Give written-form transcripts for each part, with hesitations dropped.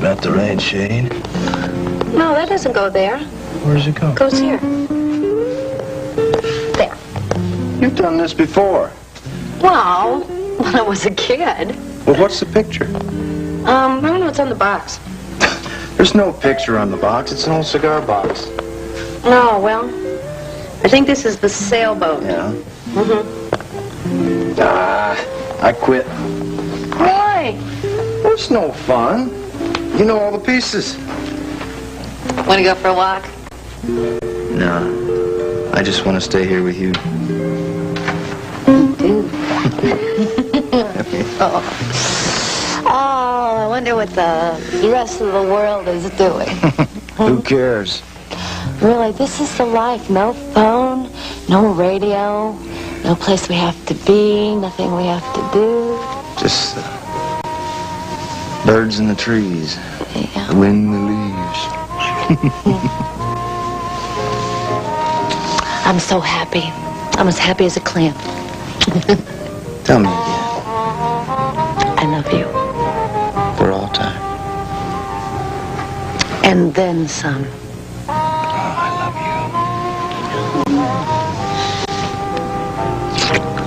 About the right shade? No, that doesn't go there. Where does it go? It goes here. There. You've done this before. Well, when I was a kid. Well, what's the picture? I don't know, it's on the box. There's no picture on the box. It's an old cigar box. No, well, I think this is the sailboat. Yeah? Mm-hmm. I quit. Why? Well, it's no fun. You know all the pieces. Want to go for a walk? No. I just want to stay here with you. You do. Oh, I wonder what the rest of the world is doing. Who cares? Really, this is the life. No phone, no radio, no place we have to be, nothing we have to do. Just birds in the trees. Yeah. The wind, the leaves. I'm so happy. I'm as happy as a clam. Tell me again. I love you. For all time. And then some. Oh, I love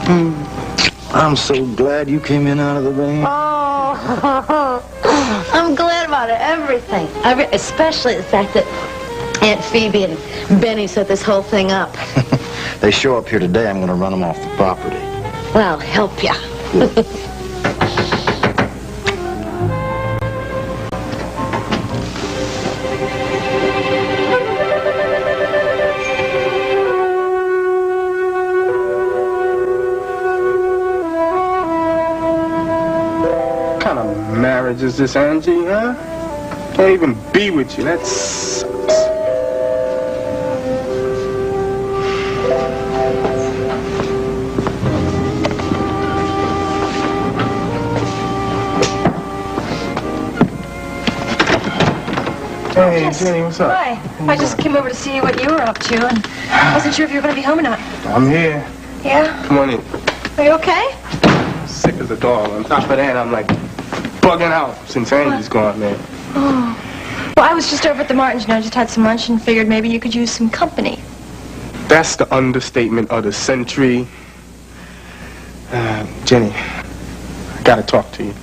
you. I'm so glad you came in out of the rain. Oh, I'm glad about everything. Especially the fact that Aunt Phoebe and Benny set this whole thing up. They show up here today, I'm going to run them off the property. Well, help ya. What kind of marriage is this, Angie, huh? Can't even be with you. That sucks. Hey, Yes. Jenny, what's up? Hi. I just came over to see what you were up to, and I wasn't sure if you were going to be home or not. I'm here. Yeah? Come on in. Are you okay? Sick as a dog. On top of that, I'm like bugging out since Angie's gone, man. Oh. Well, I was just over at the Martins, just had some lunch and figured maybe you could use some company. That's the understatement of the century. Jenny, I gotta talk to you.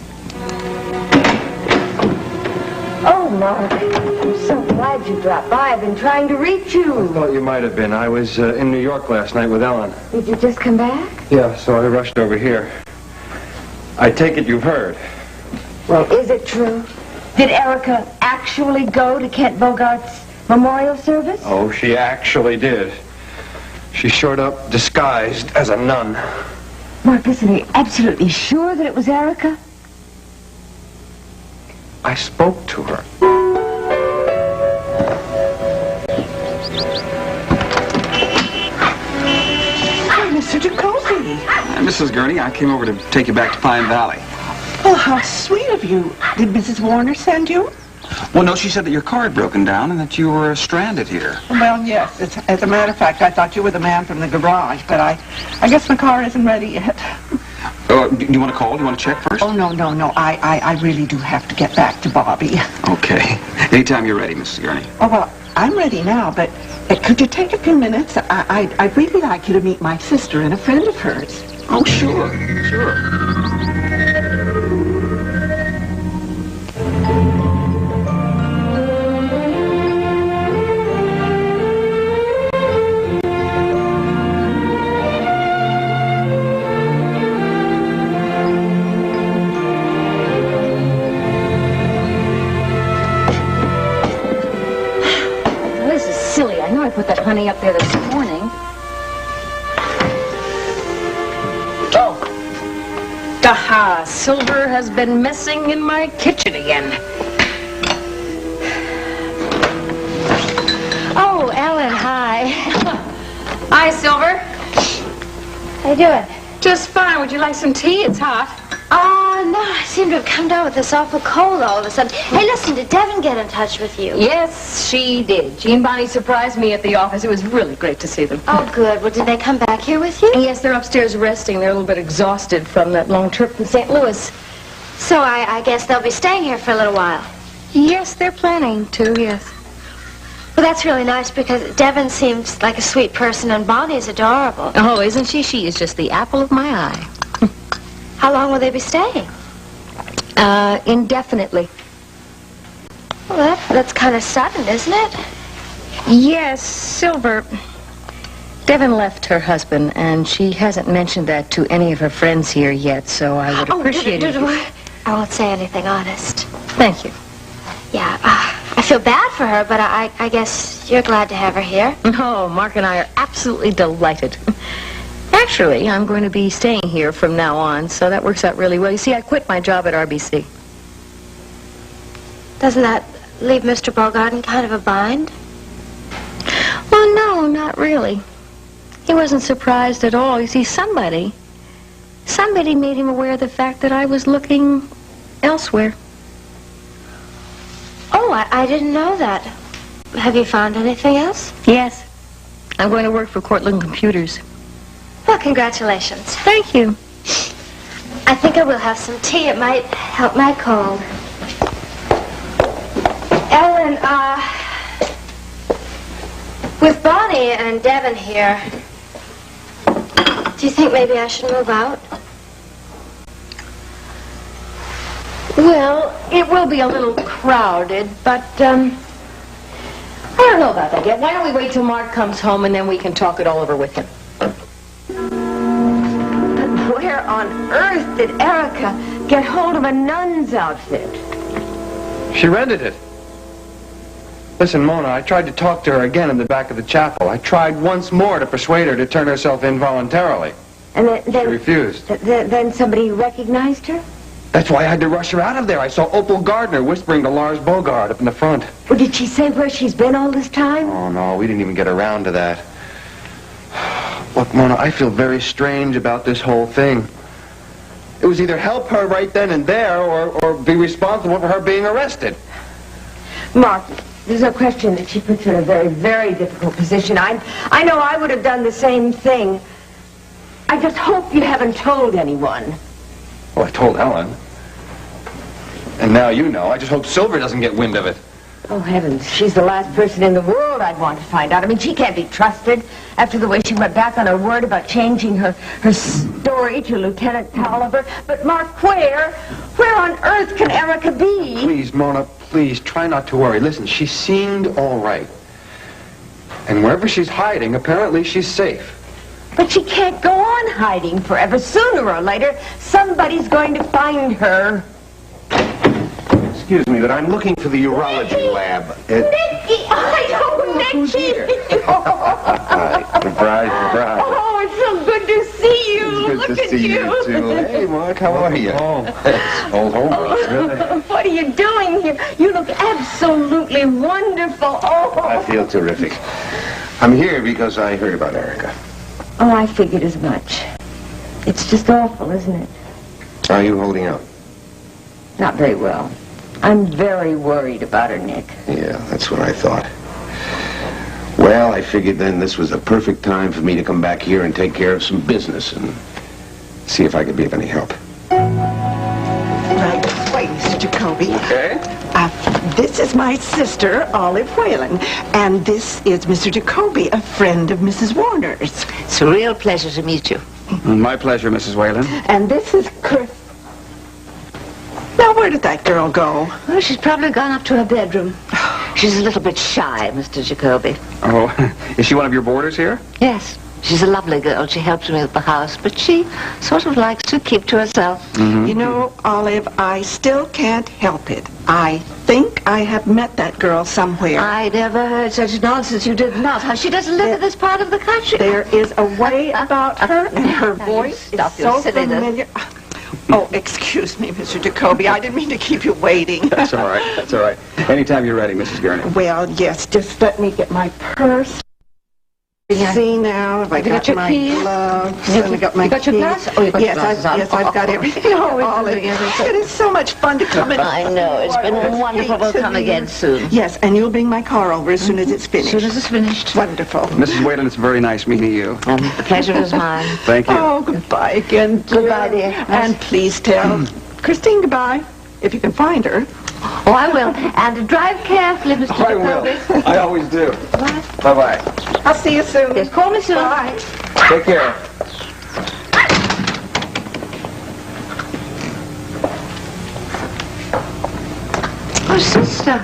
Oh, Mark, I'm so glad you dropped by. I've been trying to reach you. I thought you might have been. I was in New York last night with Ellen. Did you just come back? Yeah, so I rushed over here. I take it you've heard. Well, is it true? Did Erica actually go to Kent Bogart's memorial service? Oh, she actually did. She showed up disguised as a nun. Marcus, are you absolutely sure that it was Erica? I spoke to her. Hi, Mr. Jacoby. Mrs. Gurney, I came over to take you back to Pine Valley. Oh, how sweet of you. Did Mrs. Warner send you? Well, no, she said that your car had broken down and that you were stranded here. Well, yes. As a matter of fact, I thought you were the man from the garage, but I guess my car isn't ready yet. Do you want to call? Do you want to check first? Oh, no. I really do have to get back to Bobby. Okay. Anytime you're ready, Mrs. Gurney. Oh, well, I'm ready now, but could you take a few minutes? I'd really like you to meet my sister and a friend of hers. Oh, sure. I put that honey up there this morning. Oh. Aha, Silver has been messing in my kitchen again. Oh, Ellen, hi. Hi, Silver. How you doing? Just fine. Would you like some tea? It's hot. Oh, no, I seem to have come down with this awful cold all of a sudden. Hey, listen, did Devin get in touch with you? Yes, she did. She and Bonnie surprised me at the office. It was really great to see them. Oh, good. Well, did they come back here with you? Yes, they're upstairs resting. They're a little bit exhausted from that long trip from St. Louis. So I guess they'll be staying here for a little while. Yes, they're planning to, yes. Well, that's really nice because Devin seems like a sweet person and Bonnie's adorable. Oh, isn't she? She is just the apple of my eye. How long will they be staying? Indefinitely. Well, that's kind of sudden, isn't it? Yes, Silver. Devin left her husband, and she hasn't mentioned that to any of her friends here yet, so I would appreciate it. I won't say anything, honest. Thank you. Yeah, I feel bad for her, but I guess you're glad to have her here. Oh, Mark and I are absolutely delighted. Actually, I'm going to be staying here from now on, so that works out really well. You see, I quit my job at RBC. Doesn't that leave Mr. Bogart in kind of a bind? Well, no, not really. He wasn't surprised at all. You see, somebody made him aware of the fact that I was looking elsewhere. Oh, I didn't know that. Have you found anything else? Yes. I'm going to work for Cortland Computers. Well, congratulations. Thank you. I think I will have some tea. It might help my cold. Ellen, with Bonnie and Devin here, do you think maybe I should move out? Well, it will be a little crowded, but, I don't know about that yet. Why don't we wait till Mark comes home and then we can talk it all over with him? Where on earth did Erica get hold of a nun's outfit? She rented it. Listen, Mona, I tried to talk to her again in the back of the chapel. I tried once more to persuade her to turn herself in voluntarily. And then She refused. Then somebody recognized her? That's why I had to rush her out of there. I saw Opal Gardner whispering to Lars Bogart up in the front. Well, did she say where she's been all this time? Oh, no, we didn't even get around to that. Look, Mona, I feel very strange about this whole thing. It was either help her right then and there or be responsible for her being arrested. Mark, there's no question that she puts you in a very, very difficult position. I know I would have done the same thing. I just hope you haven't told anyone. Well, I told Ellen. And now you know. I just hope Silver doesn't get wind of it. Oh, heavens, she's the last person in the world I'd want to find out. I mean, she can't be trusted after the way she went back on her word about changing her story to Lieutenant Tolliver. But, Mark, where on earth can Erica be? Please, Mona, please, try not to worry. Listen, she seemed all right. And wherever she's hiding, apparently she's safe. But she can't go on hiding forever. Sooner or later, somebody's going to find her. Excuse me, but I'm looking for the urology lab. Nicky! Nicky! Surprise, surprise. Oh, it's so good to see you. Good Look to at see you, too. Hey, Mark, how are you? Old home, really. What are you doing here? You look absolutely wonderful. Oh. I feel terrific. I'm here because I heard about Erica. Oh, I figured as much. It's just awful, isn't it? How are you holding up? Not very well. I'm very worried about her, Nick. Yeah, that's what I thought. Well, I figured then this was a perfect time for me to come back here and take care of some business and see if I could be of any help. Right this way, Mr. Jacoby. Okay. This is my sister, Olive Whalen, and this is Mr. Jacoby, a friend of Mrs. Warner's. It's a real pleasure to meet you. My pleasure, Mrs. Whalen. And this is Chris. Now, where did that girl go? Well, she's probably gone up to her bedroom. She's a little bit shy, Mr. Jacoby. Oh, is she one of your boarders here? Yes, she's a lovely girl. She helps me with the house, but she sort of likes to keep to herself. You know, Olive, I still can't help it. I think I have met that girl somewhere. I never heard such nonsense. You did not. She doesn't live in this part of the country. There is a way about her, and her voice is so familiar. Oh, excuse me, Mr. Jacoby. I didn't mean to keep you waiting. That's all right. That's all right. Anytime you're ready, Mrs. Gurney. Well, yes, just let me get my purse. See now, if I got my gloves, and I got my got your glasses? Oh, you got your glasses on. Yes, I've got everything. Oh, Olive, it is so much fun to come in. I know. It's been wonderful. We'll come again soon. Yes, and you'll bring my car over as soon as it's finished. As soon as it's finished. Wonderful. Mrs. Whalen, it's very nice meeting you. The pleasure is mine. Thank you. Oh, goodbye again, dear. Goodbye, dear. And please tell Christine goodbye, if you can find her. Oh, I will. And drive carefully, Mr. I will. Jacoby. I always do. What? Bye-bye. I'll see you soon. Yes, call me soon. Bye. Take care. Oh, sister.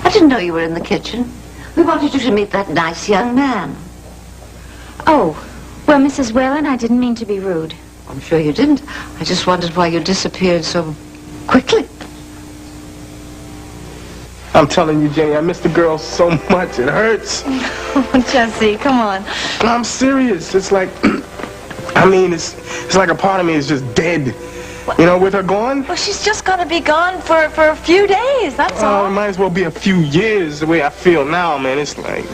I didn't know you were in the kitchen. We wanted you to meet that nice young man. Oh, well, Mrs. Whalen, I didn't mean to be rude. I'm sure you didn't. I just wondered why you disappeared so quickly. I'm telling you, Jenny, I miss the girl so much. It hurts. Oh, Jesse, come on. No, I'm serious. It's like, I mean, it's like a part of me is just dead. You know, with her gone? Well, she's just going to be gone for a few days, that's It all. might as well be a few years the way I feel now, man. It's like,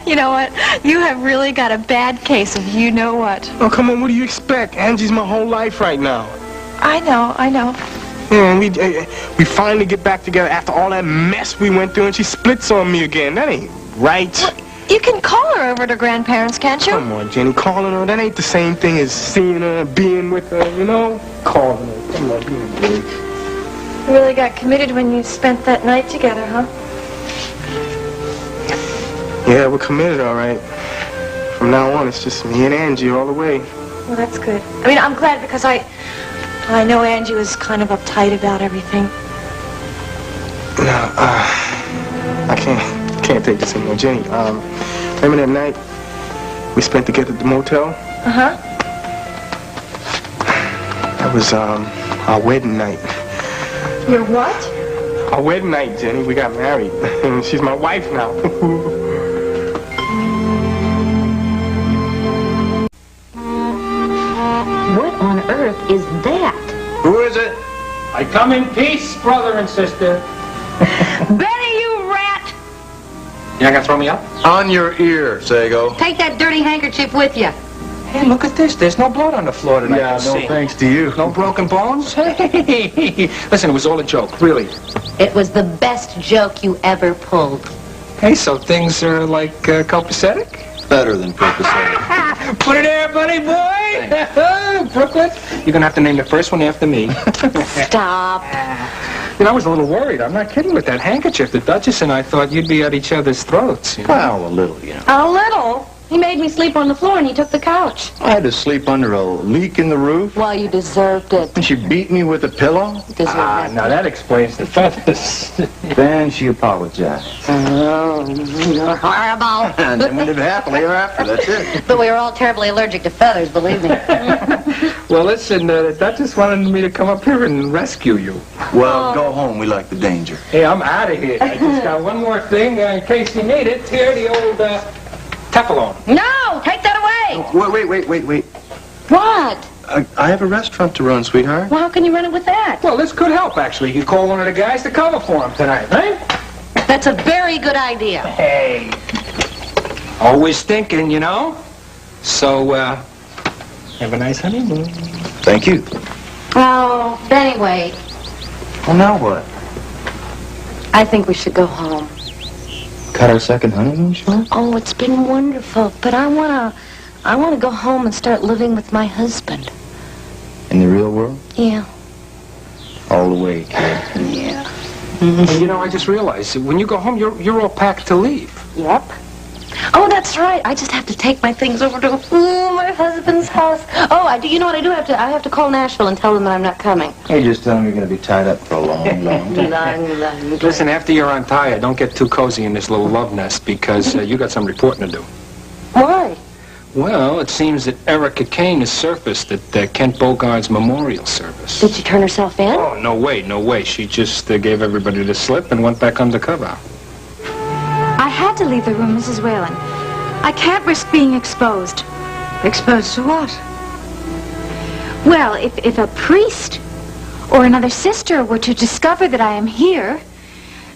You know what? You have really got a bad case of you-know-what. Oh, come on, what do you expect? Angie's my whole life right now. I know. Yeah, and we finally get back together after all that mess we went through, and she splits on me again. That ain't right. Well, you can call her over to grandparents, can't you? Come on, Jenny, calling her, that ain't the same thing as seeing her, being with her, you know? Calling her, come on, You really got committed when you spent that night together, huh? Yeah, we're committed, all right. From now on, it's just me and Angie all the way. Well, that's good. I mean, I'm glad because I know Angie was kind of uptight about everything. No, I can't take this anymore. Jenny, remember that night we spent together at the motel? Uh-huh. That was, our wedding night. Your what? Our wedding night, Jenny. We got married. She's my wife now. What on earth is that? Who is it? I come in peace, brother and sister. Benny, you rat! You're not gonna throw me out? On your ear, Sago. Take that dirty handkerchief with you. Hey, look at this. There's no blood on the floor tonight. Yeah, no thanks to you. No broken bones? Hey, listen, it was all a joke, really. It was the best joke you ever pulled. Hey, so things are like copacetic? Better than copacetic. Put it there, buddy boy. Brooklyn, you're gonna have to name the first one after me. Stop. You know, I was a little worried. I'm not kidding with that handkerchief. The Duchess and I thought you'd be at each other's throats. You know? Well, a little, you know. A little. He made me sleep on the floor and he took the couch. I had to sleep under a leak in the roof, Well, you deserved it. and she beat me with a pillow. Now that explains the feathers. Then she apologized. Oh, you're horrible. And then we lived happily ever after, that's it. But we were all terribly allergic to feathers, believe me. Well, listen, the Duchess wanted me to come up here and rescue you. Well, go home. We like the danger. Hey, I'm out of here. I just got one more thing in case you need it. Here, the old Teflon. No, take that away. Wait. What? I have a restaurant to run, sweetheart. Well, how can you run it with that? Well, this could help, actually. You call one of the guys to cover for him tonight, right? That's a very good idea. Hey. Always thinking, you know? So, have a nice honeymoon. Thank you. Oh, anyway, Well, now what? I think we should go home. Cut our second honeymoon short? Oh, it's been wonderful, but I wanna go home and start living with my husband. In the real world? Yeah. All the way, kid. Yeah. And, you know, I just realized, when you go home, you're all packed to leave. Yep. Oh, that's right. I just have to take my things over to my husband's house. Oh, you know what I do have to? I have to call Nashville and tell them that I'm not coming. Hey, just tell them you're going to be tied up for a long, long time. Listen, after you're untied, don't get too cozy in this little love nest because you got some reporting to do. Why? Well, it seems that Erica Kane has surfaced at Kent Bogart's memorial service. Did she turn herself in? Oh, no way. She just gave everybody the slip and went back undercover. I had to leave the room, Mrs. Whalen. I can't risk being exposed. Exposed to what? Well, if a priest or another sister were to discover that I am here,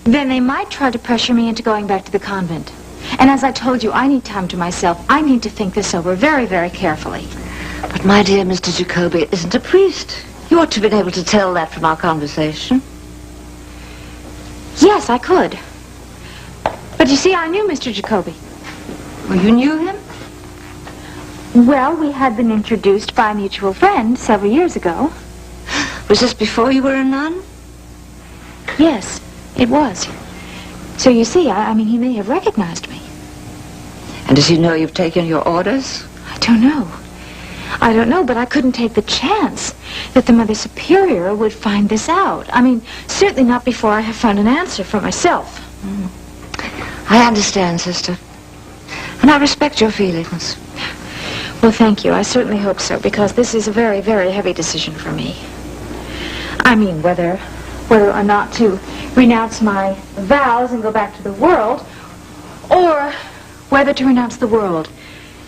then they might try to pressure me into going back to the convent. And as I told you, I need time to myself. I need to think this over very, very carefully. But my dear Mr. Jacoby isn't a priest. You ought to have been able to tell that from our conversation. Yes, I could. But you see, I knew Mr. Jacoby. Well, you knew him? Well, we had been introduced by a mutual friend several years ago. Was this before you were a nun? Yes, it was. So you see, I mean, he may have recognized me. And does he know you've taken your orders? I don't know. I don't know, but I couldn't take the chance that the Mother Superior would find this out. I mean, certainly not before I have found an answer for myself. I understand, sister. And I respect your feelings. Well, thank you. I certainly hope so, because this is a very, very heavy decision for me. I mean, whether or not to renounce my vows and go back to the world, or whether to renounce the world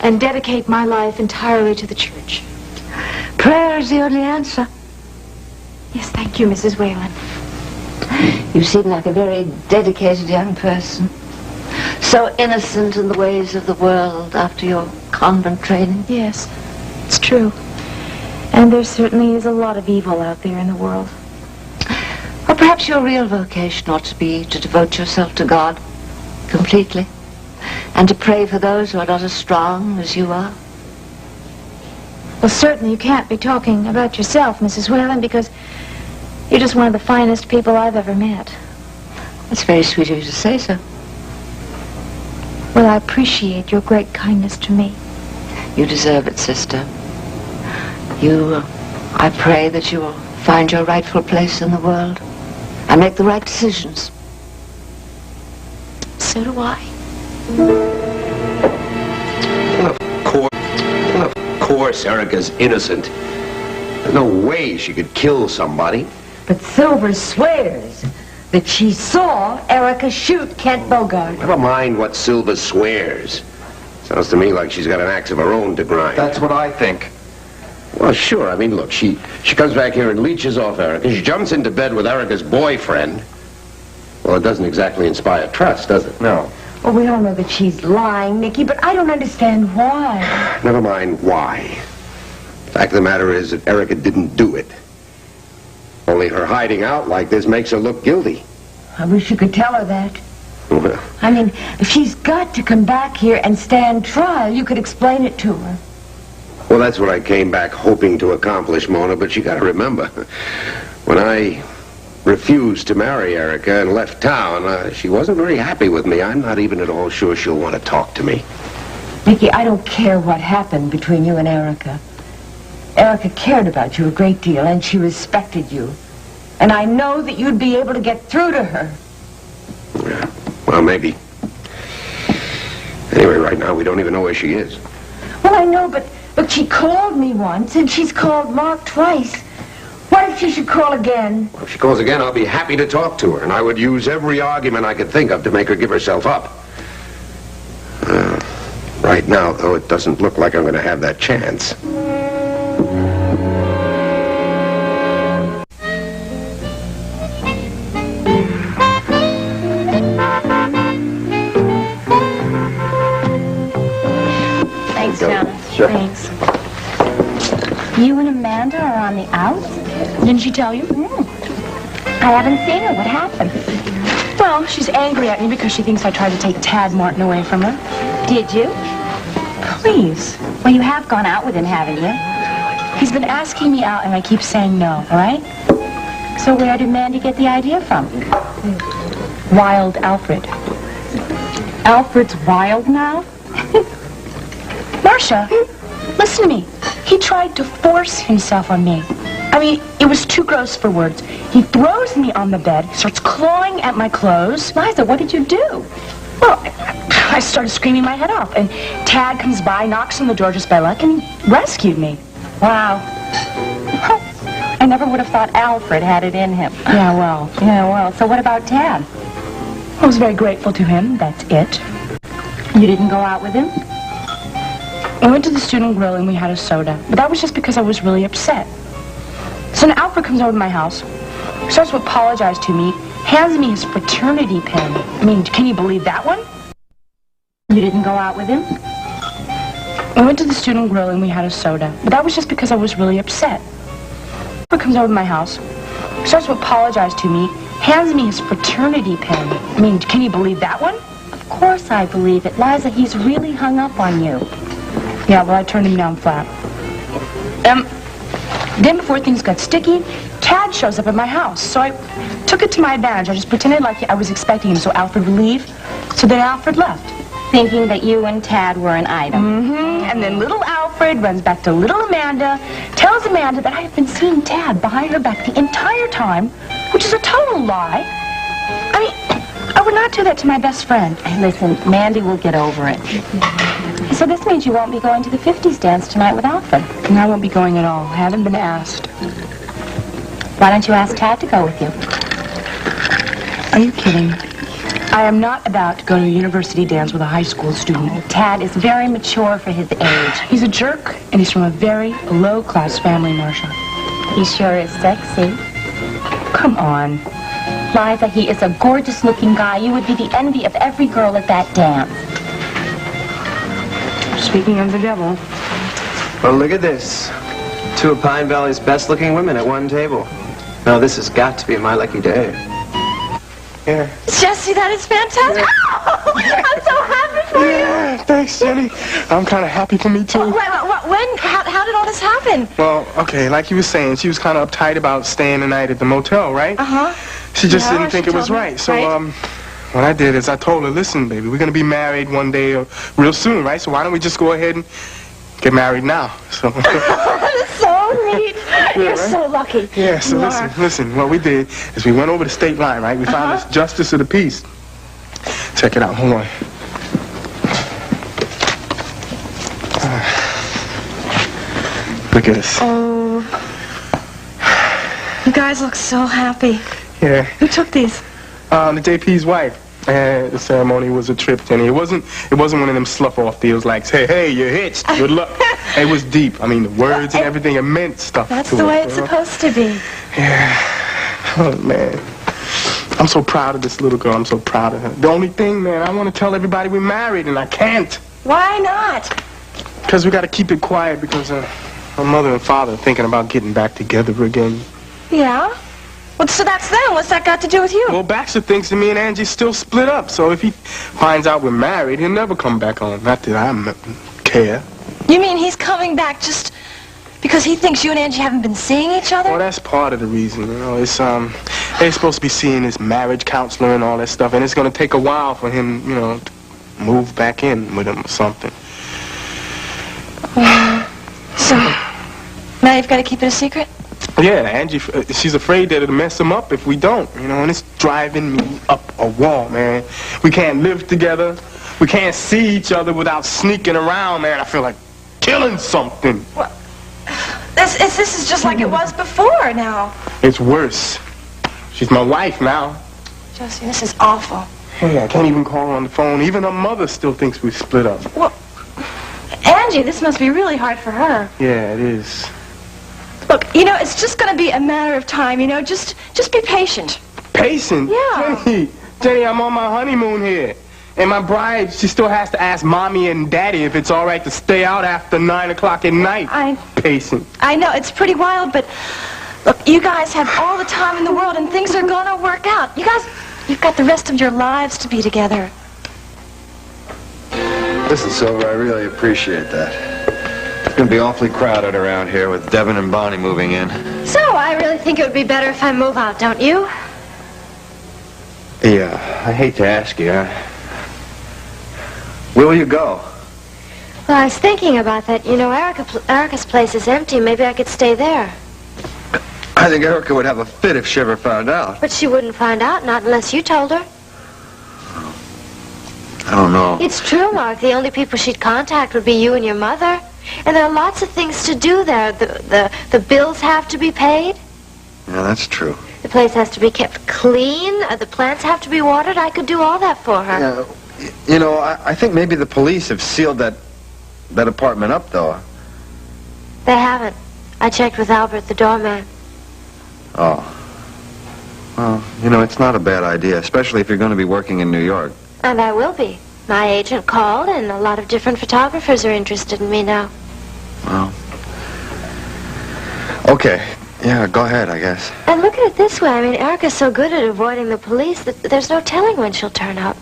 and dedicate my life entirely to the church. Prayer is the only answer. Yes, thank you, Mrs. Whalen. You seem like a very dedicated young person. So innocent in the ways of the world after your convent training. Yes, it's true. And there certainly is a lot of evil out there in the world. Or perhaps your real vocation ought to be to devote yourself to God completely and to pray for those who are not as strong as you are. Well, certainly you can't be talking about yourself, Mrs. Whalen, because you're just one of the finest people I've ever met. That's very sweet of you to say so. Well, I appreciate your great kindness to me. You deserve it, sister. I pray that you will find your rightful place in the world and make the right decisions. So do I. Of course, Erica's innocent. There's no way she could kill somebody. But Silver swears that she saw Erica shoot Kent Bogart. Never mind what Silver swears. Sounds to me like she's got an axe of her own to grind. That's what I think. Well, sure. I mean, look, she comes back here and leeches off Erica. She jumps into bed with Erica's boyfriend. Well, it doesn't exactly inspire trust, does it? No. Well, we all know that she's lying, Nicky, but I don't understand why. Never mind why. The fact of the matter is that Erica didn't do it. Only her hiding out like this makes her look guilty. I wish you could tell her that. Well, I mean, if she's got to come back here and stand trial, you could explain it to her. well, that's what I came back hoping to accomplish, Mona, but you gotta remember, when I refused to marry Erica and left town, she wasn't very happy with me. I'm not even at all sure she'll want to talk to me. Nicky, I don't care what happened between you and Erica. Erica cared about you a great deal, and she respected you. And I know that you'd be able to get through to her. Yeah, well, maybe. Anyway, right now, we don't even know where she is. Well, I know, but she called me once, and she's called Mark twice. What if she should call again? Well, if she calls again, I'll be happy to talk to her, and I would use every argument I could think of to make her give herself up. Right now, though, it doesn't look like I'm going to have that chance. Thanks, John. Sure. Thanks. You and Amanda are on the outs? Didn't she tell you? I haven't seen her. What happened? Well, she's angry at me because she thinks I tried to take Tad Martin away from her. Did you? Please. Well, you have gone out with him, haven't you? He's been asking me out, and I keep saying no, all right? So where did Mandy get the idea from? Wild Alfred. Alfred's wild now? Marcia, listen to me. He tried to force himself on me. I mean, it was too gross for words. He throws me on the bed, starts clawing at my clothes. Liza, what did you do? Well, I started screaming my head off, and Tad comes by, knocks on the door just by luck, and he rescued me. Wow. I never would have thought Alfred had it in him. Yeah, well. So what about Tad? I was very grateful to him, that's it. You didn't go out with him? I went to the student grill and we had a soda, but that was just because I was really upset. So now Alfred comes over to my house, starts to apologize to me, hands me his fraternity pin. I mean, can you believe that one? You didn't go out with him? I went to the student grill and we had a soda, but that was just because I was really upset. Alfred comes over to my house, starts to apologize to me, hands me his fraternity pin. I mean, can you believe that one? Of course I believe it. Liza, he's really hung up on you. Yeah, well, I turned him down flat. Then before things got sticky, Tad shows up at my house. So I took it to my advantage. I just pretended like I was expecting him so Alfred would leave. So then Alfred left. Thinking that you and Tad were an item. And then little Alfred runs back to little Amanda, tells Amanda that I have been seeing Tad behind her back the entire time, which is a total lie. I mean, I would not do that to my best friend. Hey, listen, Mandy will get over it. So this means you won't be going to the 50s dance tonight with Alfred. And I won't be going at all. I haven't been asked. Why don't you ask Tad to go with you? Are you kidding? I am not about to go to a university dance with a high school student. Tad is very mature for his age. He's a jerk, and he's from a very low-class family, Marcia. He sure is sexy. Come on. Liza, he is a gorgeous-looking guy. You would be the envy of every girl at that dance. Speaking of the devil. Well, look at this. Two of Pine Valley's best-looking women at one table. Now, this has got to be my lucky day. Yeah. Jesse, that is fantastic. Oh, I'm so happy for you. Yeah, thanks, Jenny. I'm kind of happy for me, too. When? How did all this happen? Well, okay, like you were saying, she was kind of uptight about staying the night at the motel, right? Uh-huh. She just didn't think it was right. So, what I did is I told her, listen, baby, we're going to be married one day real soon, right? So why don't we just go ahead and get married now? So. That is so neat. You're right? so lucky. Yeah, so listen, what we did is we went over the state line, right? We found this justice of the peace. Check it out, hold on. Look at this. Oh. You guys look so happy. Yeah. Who took these? The JP's wife. And the ceremony was a trip, Jenny. It wasn't one of them slough-off deals like, hey, you're hitched. Good luck. It was deep. I mean, the words and everything, it meant stuff. That's to the it, way it's supposed to be. Yeah. Oh, man. I'm so proud of this little girl. I'm so proud of her. The only thing, man, I want to tell everybody we're married, and I can't. Why not? Because we got to keep it quiet because my mother and father are thinking about getting back together again. Yeah? Well, so that's them. What's that got to do with you? Well, Baxter thinks that me and Angie still split up, so if he finds out we're married, he'll never come back home. Not that I care. You mean he's coming back just because he thinks you and Angie haven't been seeing each other? Well, that's part of the reason, you know. It's, they're supposed to be seeing his marriage counselor and all that stuff, and it's going to take a while for him, you know, to move back in with him or something. So, now you've got to keep it a secret? Yeah, Angie, she's afraid that it'll mess him up if we don't, you know, and it's driving me up a wall, man. We can't live together. We can't see each other without sneaking around, man. I feel like killing something. Well, this is just like it was before now. It's worse. She's my wife now. Josie, this is awful. Hey, I can't even call her on the phone. Even her mother still thinks we split up. Well, Angie, this must be really hard for her. Yeah, it is. Look, you know, it's just going to be a matter of time, you know. Just be patient. Patient? Yeah. Jenny, I'm on my honeymoon here. And my bride, she still has to ask Mommy and Daddy if it's all right to stay out after 9 o'clock at night. Patient. I know, it's pretty wild, but look, you guys have all the time in the world and things are going to work out. You guys, you've got the rest of your lives to be together. Listen, Silver, I really appreciate that. It's going to be awfully crowded around here with Devin and Bonnie moving in. So, I really think it would be better if I move out, don't you? Yeah, I hate to ask you. Where will you go? Well, I was thinking about that. You know, Erica's place is empty. Maybe I could stay there. I think Erica would have a fit if she ever found out. But she wouldn't find out, not unless you told her. I don't know. It's true, Mark. The only people she'd contact would be you and your mother. And there are lots of things to do there. The bills have to be paid. Yeah, that's true. The place has to be kept clean. The plants have to be watered. I could do all that for her. Yeah, you know, I think maybe the police have sealed that apartment up, though. They haven't. I checked with Albert, the doorman. Oh. Well, you know, it's not a bad idea, especially if you're going to be working in New York. And I will be. My agent called, and a lot of different photographers are interested in me now. Well. Okay. Yeah, go ahead, I guess. And look at it this way. I mean, Erica's so good at avoiding the police that there's no telling when she'll turn up.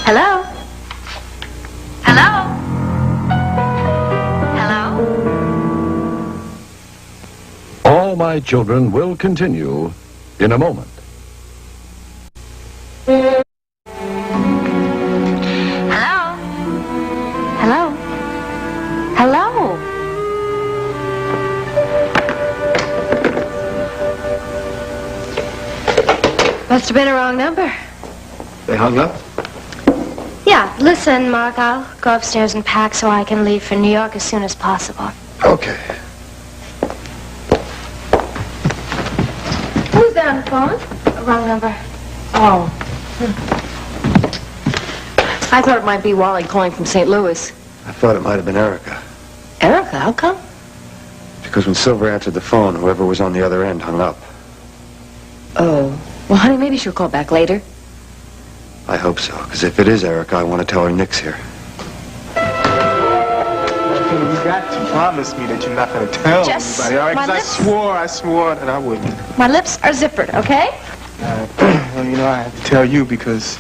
Hello? Hello? My Children will continue in a moment. Hello? Hello? Hello? Must have been a wrong number. They hung up? Yeah, listen, Mark, I'll go upstairs and pack so I can leave for New York as soon as possible. Okay. Who's there on the phone? Wrong number. Oh. I thought it might be Wally calling from St. Louis. I thought it might have been Erica. Erica, how come? Because when Silver answered the phone, whoever was on the other end hung up. Oh. Well, honey, maybe she'll call back later. I hope so, because if it is Erica, I want to tell her Nick's here. You got to promise me that you're not going to tell Jess, anybody, all right? my 'Cause lips- I swore that I wouldn't. My lips are zippered, okay? Well, you know, I have to tell you because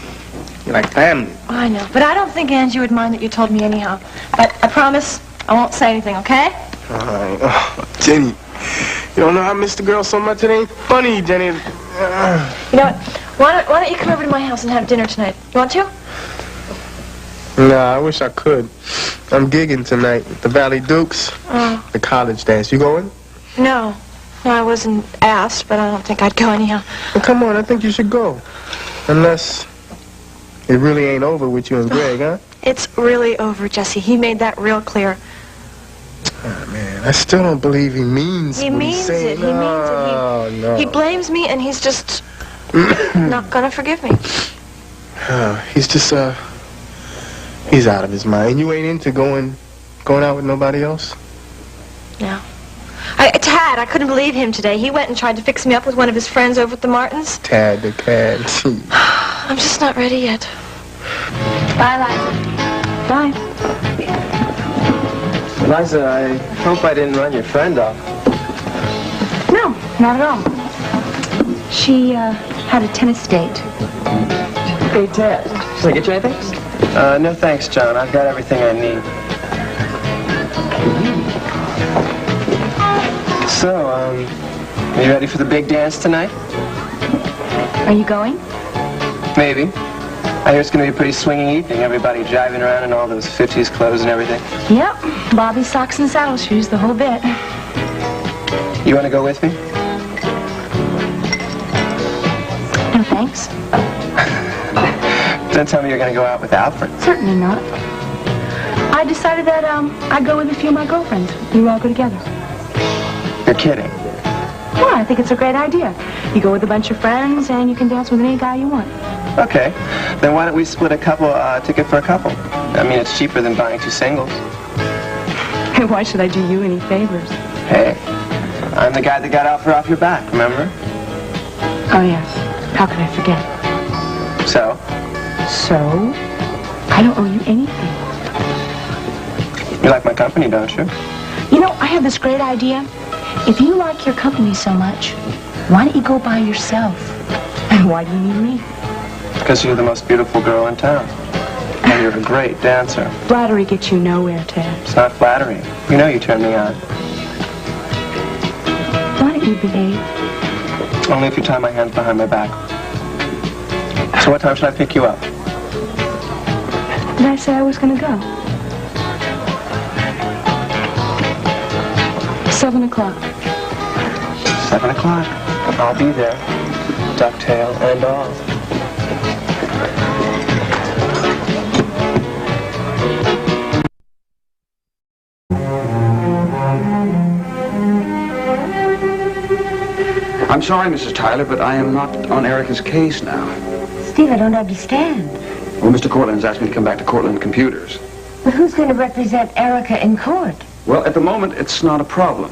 you're like family. I know, but I don't think Angie would mind that you told me anyhow. But I promise I won't say anything, okay? All right. Oh, Jenny, you don't know I miss the girl so much it ain't funny, Jenny. You know what? Why don't you come over to my house and have dinner tonight? You want to? Nah, I wish I could. I'm gigging tonight at the Valley Dukes, Oh. the college dance. You going? No. No, I wasn't asked, but I don't think I'd go anyhow. Well, come on, I think you should go. Unless it really ain't over with you and Greg, huh? It's really over, Jesse. He made that real clear. Oh, man, I still don't believe he means He what means he's saying. it. He means it. No, no. He blames me, and he's just not gonna forgive me. He's just, he's out of his mind. You ain't into going out with nobody else? No. Tad, I couldn't believe him today. He went and tried to fix me up with one of his friends over at the Martins. Tad the cad. I'm just not ready yet. Bye, Liza. Bye. Liza, I hope I didn't run your friend off. No, not at all. She had a tennis date. Hey, Ted. Should I get you anything? No thanks, John. I've got everything I need. So, are you ready for the big dance tonight? Are you going? Maybe. I hear it's going to be a pretty swinging evening. Everybody driving around in all those 50s clothes and everything. Yep. Bobby socks and saddle shoes, the whole bit. You want to go with me? No, thanks. Don't tell me you're going to go out with Alfred. Certainly not. I decided that I'd go with a few of my girlfriends. We all go together. You're kidding. Well, I think it's a great idea. You go with a bunch of friends, and you can dance with any guy you want. Okay. Then why don't we split a ticket for a couple? I mean, it's cheaper than buying two singles. Hey, why should I do you any favors? Hey, I'm the guy that got Alfred off your back, remember? Oh, yes. How could I forget? So? So? I don't owe you anything. You like my company, don't you? You know, I have this great idea. If you like your company so much, why don't you go by yourself? And why do you need me? Because you're the most beautiful girl in town. And you're a great dancer. Flattery gets you nowhere, Ted. It's not flattering. You know you turn me on. Why don't you behave? Only if you tie my hands behind my back. So what time should I pick you up? Did I say I was going to go? 7 o'clock. 7 o'clock. I'll be there. Ducktail and all. I'm sorry, Mrs. Tyler, but I am not on Erica's case now. Steve, I don't understand. Well, Mr. Cortland's asked me to come back to Cortland Computers. But who's going to represent Erica in court? Well, at the moment, it's not a problem.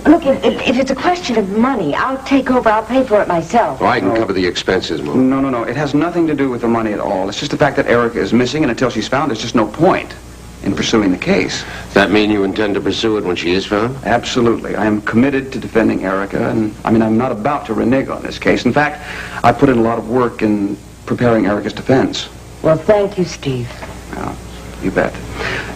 Look, if it's a question of money, I'll take over. I'll pay for it myself. Well, I can cover the expenses, Mom. No. It has nothing to do with the money at all. It's just the fact that Erica is missing, and until she's found, there's just no point in pursuing the case. Does that mean you intend to pursue it when she is found? Absolutely. I am committed to defending Erica, and I'm not about to renege on this case. In fact, I put in a lot of work in preparing Erica's defense. Well, thank you, Steve. Well, You bet.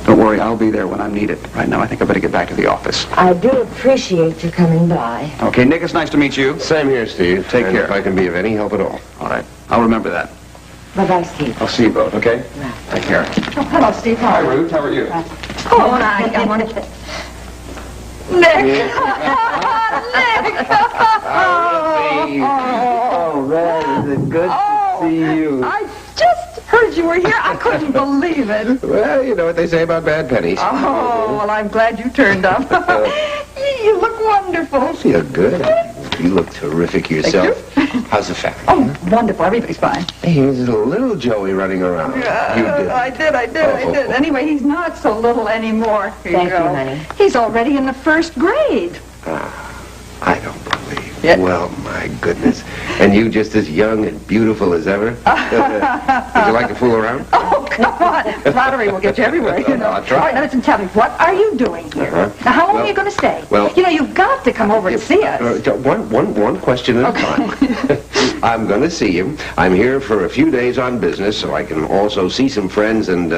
Don't worry, I'll be there when I'm needed. Right now, I think I better get back to the office. I do appreciate you coming by. Okay, Nick, it's nice to meet you. Same here, Steve. Take care. If I can be of any help at all. All right. I'll remember that. Bye-bye, Steve. I'll see you both, okay? Take care. Oh, hello, Steve. Hi, Ruth. How are you? Oh, I wanted to... Nick! Nick! Oh, man, is it good to see you. I just heard you were here. I couldn't believe it. Well, you know what they say about bad pennies. Oh, well, I'm glad you turned up. You look wonderful. Feel good. You look terrific yourself. How's the family? Oh, wonderful. Everything's fine. Hey, here's a little Joey running around. You did. I did. Anyway, he's not so little anymore. Here Thank you go. you, honey. He's already in the first grade. I don't believe. Well, my goodness. And you just as young and beautiful as ever? Would you like to fool around? Oh, come on. Flattery will get you everywhere, you know. I'll try. All right, now listen, tell me, what are you doing here? Now, how long are you going to stay? well- you know, you've got to come over to see us. One question at a time. I'm going to see you. I'm here for a few days on business, so I can also see some friends and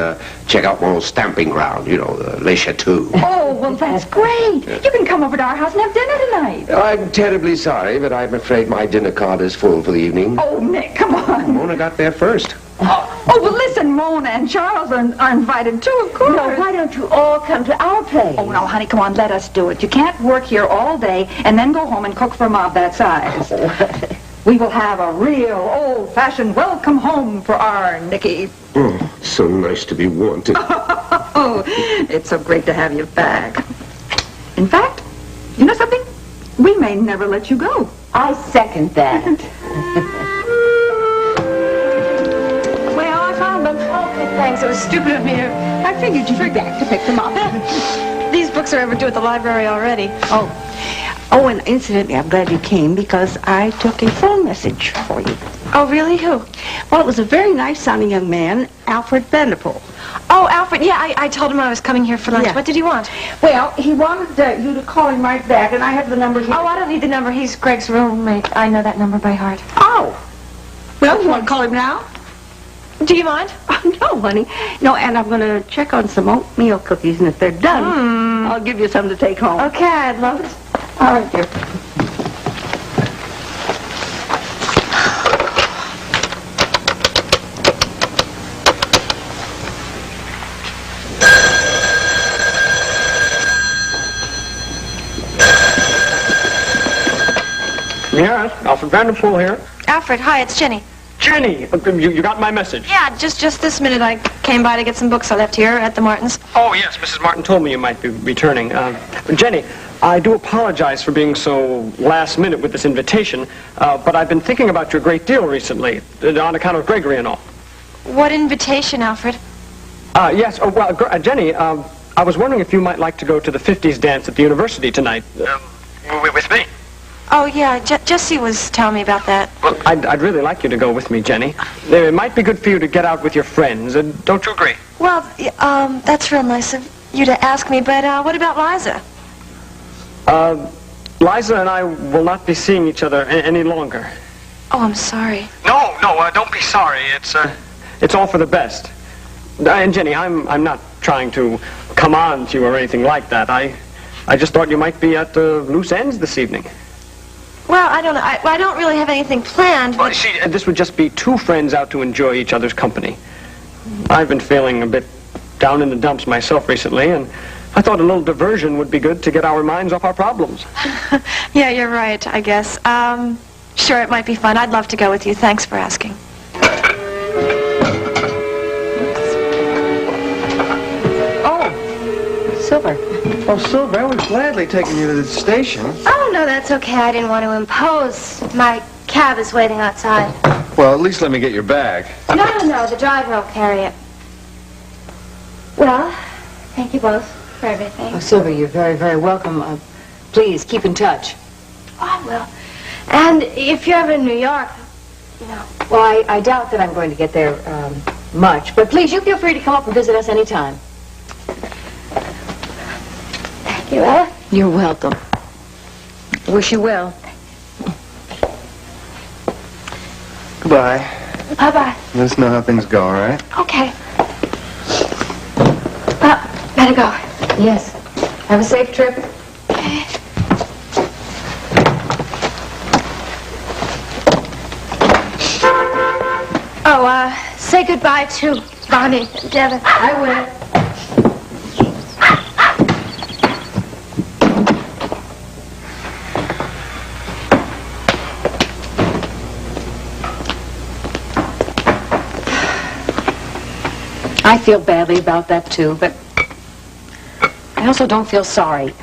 check out my old stamping ground, you know, the Le Chateau. Oh, well, that's great. You can come over to our house and have dinner tonight. I'm terribly sorry, but I'm afraid my dinner card is full for the evening. Oh, Nick, come on. Mona got there first. Oh, well, listen, Mona and Charles are invited too, of course. No, why don't you all come to our place? Oh, no, honey, come on, let us do it. You can't work here all day and then go home and cook for a mob that size. We will have a real old-fashioned welcome home for our Nicky. Oh, so nice to be wanted. Oh, it's so great to have you back. In fact, you know something? We may never let you go. I second that. Well, I found them. Okay, thanks. It was stupid of me to... I figured you'd forget to pick them up. These books are overdue at the library already. Oh, and incidentally, I'm glad you came because I took a phone message for you. Oh, really? Who? Well, it was a very nice-sounding young man, Alfred Vanderpool. Oh, Alfred. Yeah, I told him I was coming here for lunch. Yeah. What did he want? Well, he wanted you to call him right back, and I have the number here. Oh, I don't need the number. He's Greg's roommate. I know that number by heart. Oh. Well, you want to call him now? Do you mind? Oh, no, honey. No, and I'm going to check on some oatmeal cookies, and if they're done, I'll give you some to take home. Okay, I'd love it. All right, dear. Yes, Alfred Vanderpool here. Alfred, hi, it's Jenny. Jenny, you got my message? Yeah, just this minute I came by to get some books I left here at the Martins. Oh, yes, Mrs. Martin told me you might be returning. Jenny, I do apologize for being so last minute with this invitation, but I've been thinking about you a great deal recently, on account of Gregory and all. What invitation, Alfred? Yes, Jenny, I was wondering if you might like to go to the 50s dance at the university tonight. With me? Oh, yeah, Jessie was telling me about that. Well, I'd really like you to go with me, Jenny. It might be good for you to get out with your friends. Don't you agree? Well, that's real nice of you to ask me, but what about Liza? Liza and I will not be seeing each other any longer. Oh, I'm sorry. No, don't be sorry. It's all for the best. And Jenny, I'm not trying to come on to you or anything like that. I just thought you might be at loose ends this evening. Well, I don't know. I don't really have anything planned, but... Well, see, this would just be two friends out to enjoy each other's company. I've been feeling a bit down in the dumps myself recently, and I thought a little diversion would be good to get our minds off our problems. Yeah, you're right, I guess. Sure, it might be fun. I'd love to go with you. Thanks for asking. Oh, Silver. Oh, Silver, I would gladly taken you to the station. Oh, no, that's okay. I didn't want to impose. My cab is waiting outside. Well, at least let me get your bag. No, the driver will carry it. Well, thank you both for everything. Oh, Silver, you're very, very welcome. Please, keep in touch. Oh, I will. And if you're ever in New York, you know. Well, I doubt that I'm going to get there much, but please, you feel free to come up and visit us anytime. Thank you, Ella. You're welcome. Wish you well. Goodbye. Bye-bye. Let us know how things go, all right? Okay. Gotta go. Yes. Have a safe trip. Oh, say goodbye to Bonnie and Devin. I will. I feel badly about that, too, but I also don't feel sorry.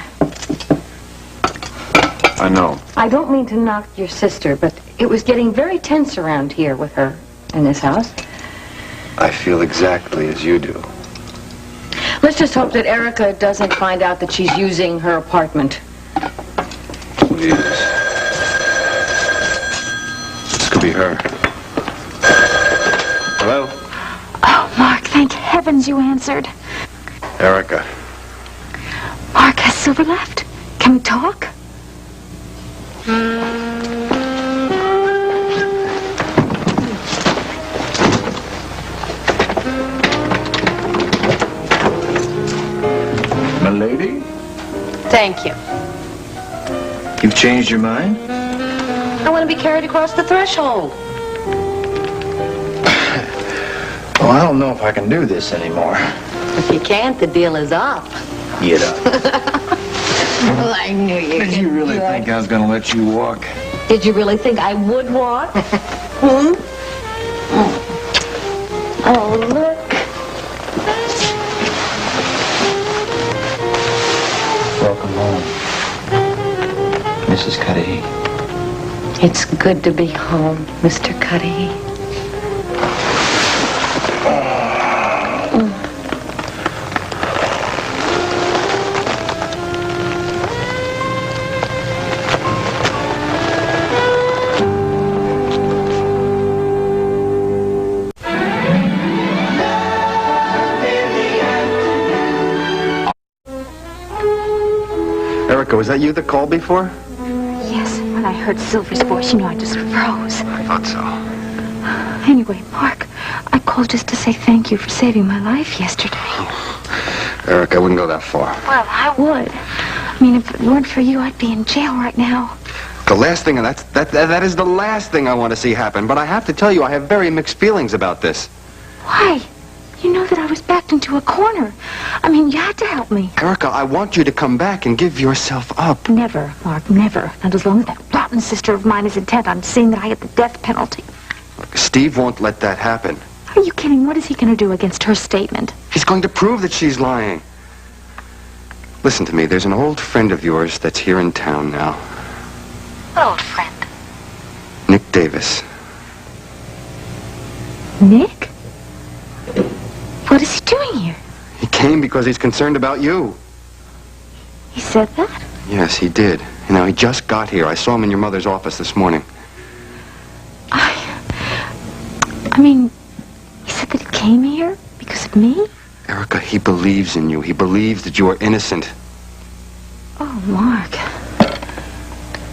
I know. I don't mean to knock your sister, but it was getting very tense around here with her in this house. I feel exactly as you do. Let's just hope that Erica doesn't find out that she's using her apartment. Please. This could be her. Hello? Oh, Mark, thank heavens you answered. Erica. Mark, has Silver left? Can we talk? Milady, Thank you. you've changed your mind? I want to be carried across the threshold. Well, I don't know if I can do this anymore. If you can't, the deal is up. Get up. Well, I knew you. Did you really think I was going to let you walk? Did you really think I would walk? Oh, look. Welcome home, Mrs. Cudahy. It's good to be home, Mr. Cudahy. Erica, was that you that called before? Yes, when I heard Silver's voice, you know, I just froze. I thought so. Anyway, Mark, I called just to say thank you for saving my life yesterday. Erica, I wouldn't go that far. Well, I would. I mean, if it weren't for you, I'd be in jail right now. The last thing, that is the last thing I want to see happen. But I have to tell you, I have very mixed feelings about this. Why? You know that I was backed into a corner. I mean, you had to help me. Erica, I want you to come back and give yourself up. Never, Mark, never. Not as long as that rotten sister of mine is intent on seeing that I get the death penalty. Steve won't let that happen. Are you kidding? What is he going to do against her statement? He's going to prove that she's lying. Listen to me, there's an old friend of yours that's here in town now. What old friend? Nick Davis. Nick? What is he doing here? He came because he's concerned about you. He said that? Yes, he did. You know, he just got here. I saw him in your mother's office this morning. I mean, he said that he came here because of me? Erica, he believes in you. He believes that you are innocent. Oh, Mark.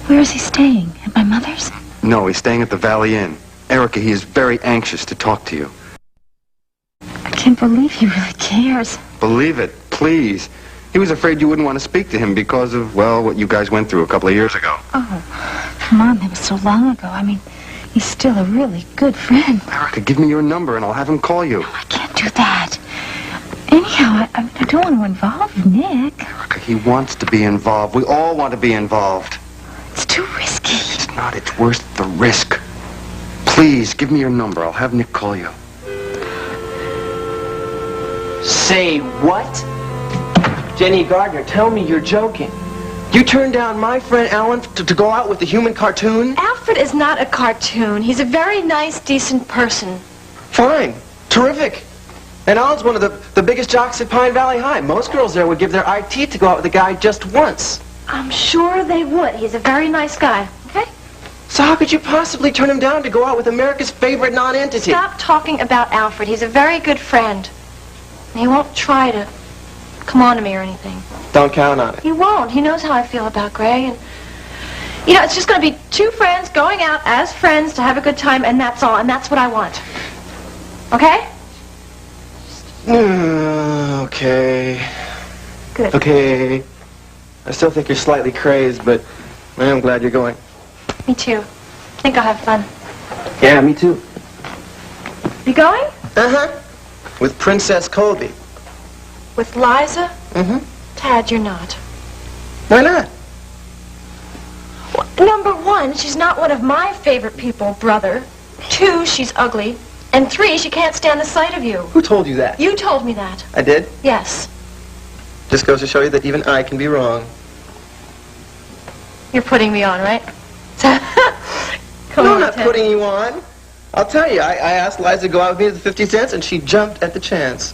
Where is he staying? At my mother's? No, he's staying at the Valley Inn. Erica, he is very anxious to talk to you. I can't believe he really cares. Believe it, please. He was afraid you wouldn't want to speak to him because of, well, what you guys went through a couple of years ago. Oh, come on, that was so long ago. I mean, he's still a really good friend. Erica, give me your number and I'll have him call you. I can't do that. Anyhow, I don't want to involve Nick. Erica, he wants to be involved. We all want to be involved. It's too risky. It's not. It's worth the risk. Please, give me your number. I'll have Nick call you. Say what? Jenny Gardner, tell me you're joking. You turned down my friend Alan to go out with the human cartoon? Alfred is not a cartoon. He's a very nice, decent person. Fine. Terrific. And Alan's one of the biggest jocks at Pine Valley High. Most girls there would give their IT to go out with a guy just once. I'm sure they would. He's a very nice guy. Okay? So how could you possibly turn him down to go out with America's favorite non-entity? Stop talking about Alfred. He's a very good friend. He won't try to come on to me or anything. Don't count on it. He won't. He knows how I feel about Greg. And, you know, it's just going to be two friends going out as friends to have a good time, and that's all. And that's what I want. Okay? Okay. Good. Okay. I still think you're slightly crazed, but I am glad you're going. Me too. Think I'll have fun. Yeah, me too. You going? Uh-huh. With Princess Colby. With Liza? Mm-hmm. Tad, you're not. Why not? Well, number one, she's not one of my favorite people, brother. 2, she's ugly. And 3, she can't stand the sight of you. Who told you that? You told me that. I did? Yes. Just goes to show you that even I can be wrong. You're putting me on, right? Come No, on, I'm not Ted. putting you on. I'll tell you, I asked Liza to go out with me at the 50 cents, and she jumped at the chance.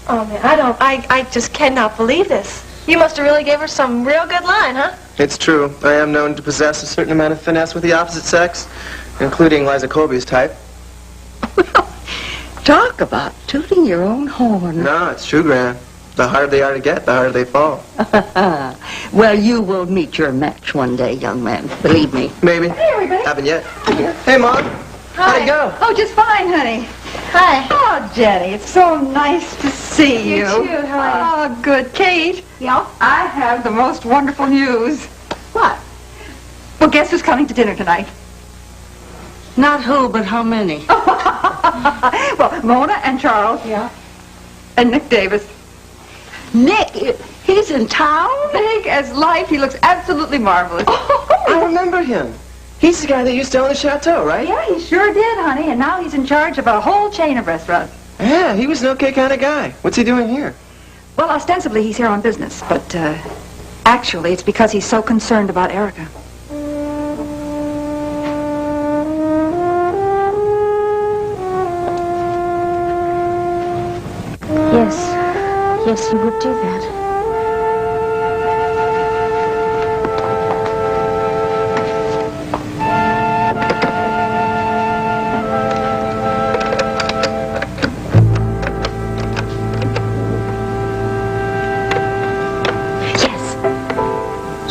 Oh, man, I just cannot believe this. You must have really gave her some real good line, huh? It's true. I am known to possess a certain amount of finesse with the opposite sex, including Liza Colby's type. Talk about tooting your own horn. No, it's true, Gran. The harder they are to get, the harder they fall. Well, you will meet your match one day, young man. Believe me. Maybe. Hey, everybody. Haven't yet. Hey, Mom. How'd it go? Oh, just fine, honey. Hi. Oh, Jenny, it's so nice to see you. You too. How are you? Oh, good. Kate. Yeah? I have the most wonderful news. What? Well, guess who's coming to dinner tonight? Not who, but how many? Well, Mona and Charles. Yeah. And Nick Davis. Nick, he's in town? Big as life. He looks absolutely marvelous. I remember him. He's the guy that used to own the chateau, right? Yeah, he sure did, honey. And now he's in charge of a whole chain of restaurants. Yeah, he was an okay kind of guy. What's he doing here? Well, ostensibly he's here on business, but actually it's because he's so concerned about Erica. Yes, he would do that.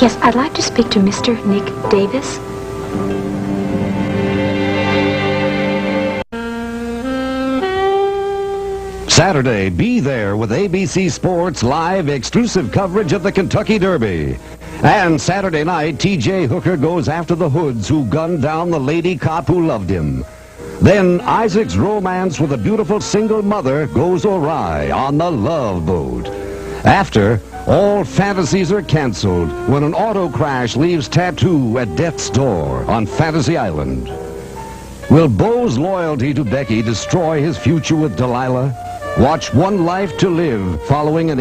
Yes, I'd like to speak to Mr. Nick Davis. Saturday, be there with ABC Sports live exclusive coverage of the Kentucky Derby. And Saturday night, T.J. Hooker goes after the hoods who gunned down the lady cop who loved him. Then Isaac's romance with a beautiful single mother goes awry on the Love Boat. After, all fantasies are canceled when an auto crash leaves Tattoo at death's door on Fantasy Island. Will Beau's loyalty to Becky destroy his future with Delilah? Watch One Life to Live following an